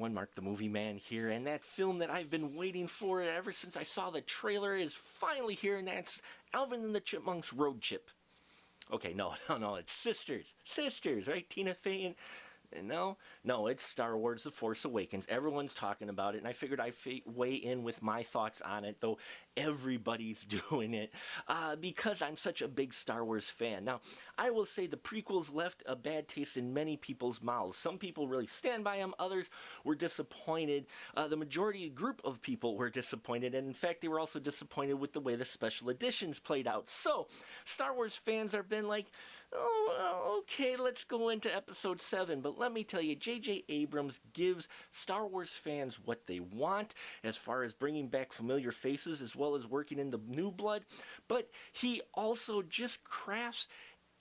everyone, Mark the Movie Man here, and that film that I've been waiting for ever since I saw the trailer is finally here, and that's Alvin and the Chipmunks Road Chip. Okay, no, it's Sisters, right? Tina Fey and... No, it's Star Wars The Force Awakens. Everyone's talking about it, and I figured I'd weigh in with my thoughts on it, though everybody's doing it, because I'm such a big Star Wars fan. Now, I will say the prequels left a bad taste in many people's mouths. Some people really stand by them, others were disappointed. The majority group of people were disappointed, and in fact, they were also disappointed with the way the special editions played out. So, Star Wars fans have been like, oh, well, okay, let's go into Episode 7, but let me tell you, J.J. Abrams gives Star Wars fans what they want as far as bringing back familiar faces as well as working in the new blood, but he also just crafts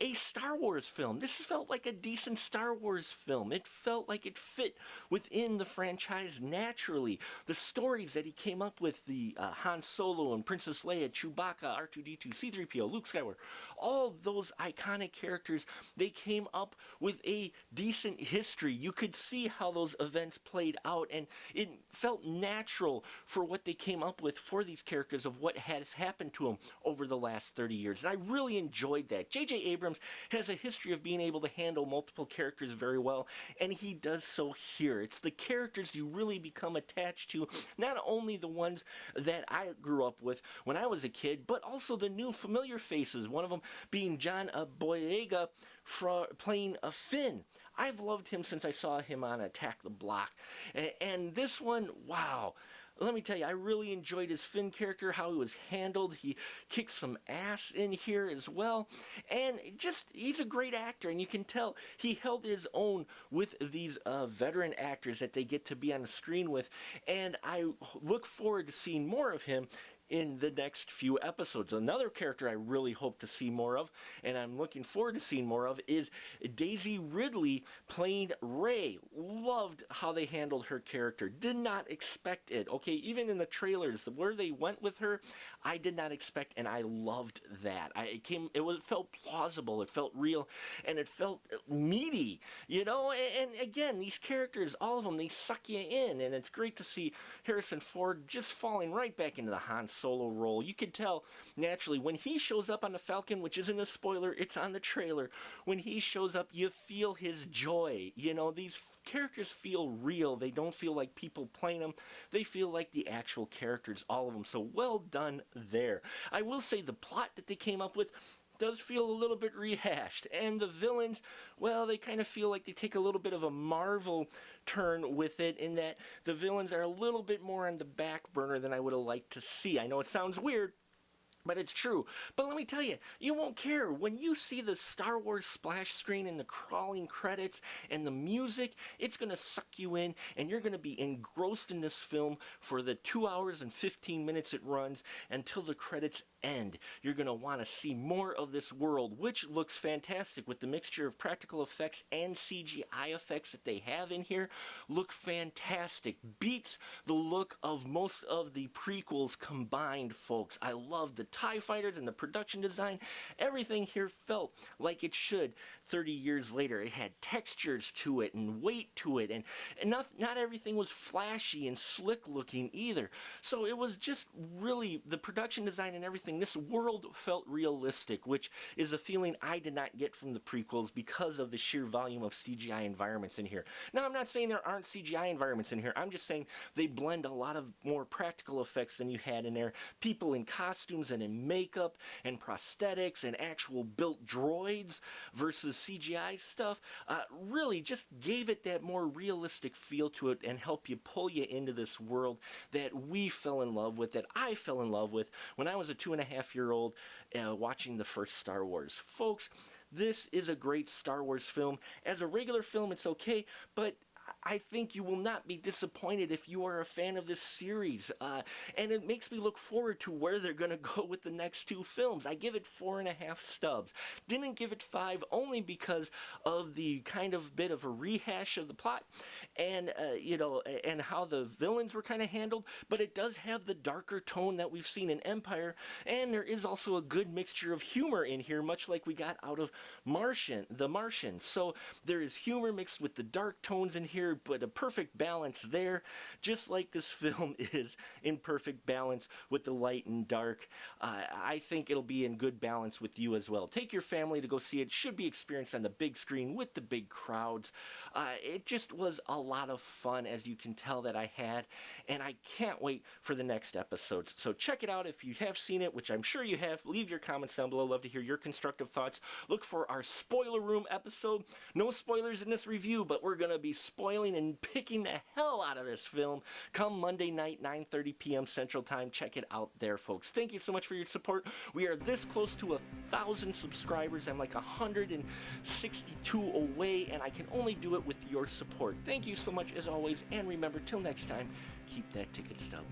a Star Wars film. This felt like a decent Star Wars film. It felt like it fit within the franchise naturally. The stories that he came up with, the Han Solo and Princess Leia, Chewbacca, R2-D2, C-3PO, Luke Skywalker, all those iconic characters, they came up with a decent history. You could see how those events played out, and it felt natural for what they came up with for these characters of what has happened to them over the last 30 years. And I really enjoyed that. J.J. Abrams has a history of being able to handle multiple characters very well, and he does so here. It's the characters you really become attached to, not only the ones that I grew up with when I was a kid, but also the new familiar faces, one of them being John Boyega playing a Finn. I've loved him since I saw him on Attack the Block, and this one, wow. Let me tell you, I really enjoyed his Finn character, how he was handled. He kicked some ass in here as well. And he's a great actor, and you can tell he held his own with these veteran actors that they get to be on the screen with. And I look forward to seeing more of him in the next few episodes. Another character I really hope to see more of, and I'm looking forward to seeing more of, is Daisy Ridley playing Rey. Loved how they handled her character. Did not expect it. Okay, even in the trailers, where they went with her, I did not expect, and I loved that. It felt plausible, it felt real, and it felt meaty, you know? And again, these characters, all of them, they suck you in, and it's great to see Harrison Ford just falling right back into the Han Solo role. You could tell naturally when he shows up on the Falcon, which isn't a spoiler, it's on the trailer. When he shows up, you feel his joy. You know, these characters feel real. They don't feel like people playing them. They feel like the actual characters, all of them. So well done there. I will say the plot that they came up with does feel a little bit rehashed, and the villains, well, they kind of feel like they take a little bit of a Marvel turn with it, in that the villains are a little bit more on the back burner than I would have liked to see. I know it sounds weird, but it's true. But let me tell you, you won't care. When you see the Star Wars splash screen and the crawling credits and the music, it's going to suck you in, and you're going to be engrossed in this film for the 2 hours and 15 minutes it runs until the credits end. You're going to want to see more of this world, which looks fantastic with the mixture of practical effects and CGI effects that they have in here. Look fantastic. Beats the look of most of the prequels combined, folks. I love the TIE fighters and the production design. Everything here felt like it should 30 years later. It had textures to it and weight to it, and not everything was flashy and slick looking either. So it was just really, the production design and everything, this world felt realistic, which is a feeling I did not get from the prequels because of the sheer volume of CGI environments in here. Now, I'm not saying there aren't CGI environments in here. I'm just saying they blend a lot of more practical effects than you had in there. People in costumes and in makeup and prosthetics and actual built droids versus CGI stuff really just gave it that more realistic feel to it and help you pull you into this world that we fell in love with, that I fell in love with when I was a 2.5-year-old watching the first Star Wars. Folks, this is a great Star Wars film. As a regular film, it's okay, but I think you will not be disappointed if you are a fan of this series, and it makes me look forward to where they're going to go with the next two films. I give it 4.5 stubs. Didn't give it 5 only because of the kind of bit of a rehash of the plot and and how the villains were kind of handled, but it does have the darker tone that we've seen in Empire, and there is also a good mixture of humor in here, much like we got out of The Martian. So there is humor mixed with the dark tones in here, but a perfect balance there, just like this film is in perfect balance with the light and dark. I think it'll be in good balance with you as well. Take your family to go see it. Should be experienced on the big screen with the big crowds. It just was a lot of fun, as you can tell that I had, and I can't wait for the next episodes. So check it out if you have seen it, which I'm sure you have. Leave your comments down below. Love to hear your constructive thoughts. Look for our spoiler room episode. No spoilers in this review, but we're going to be spoiling and picking the hell out of this film come Monday night, 9:30 p.m. Central Time. Check it out there, folks. Thank you so much for your support. We are this close to 1,000 subscribers. I'm like 162 away, and I can only do it with your support. Thank you so much as always, and remember, till next time, keep that ticket stub.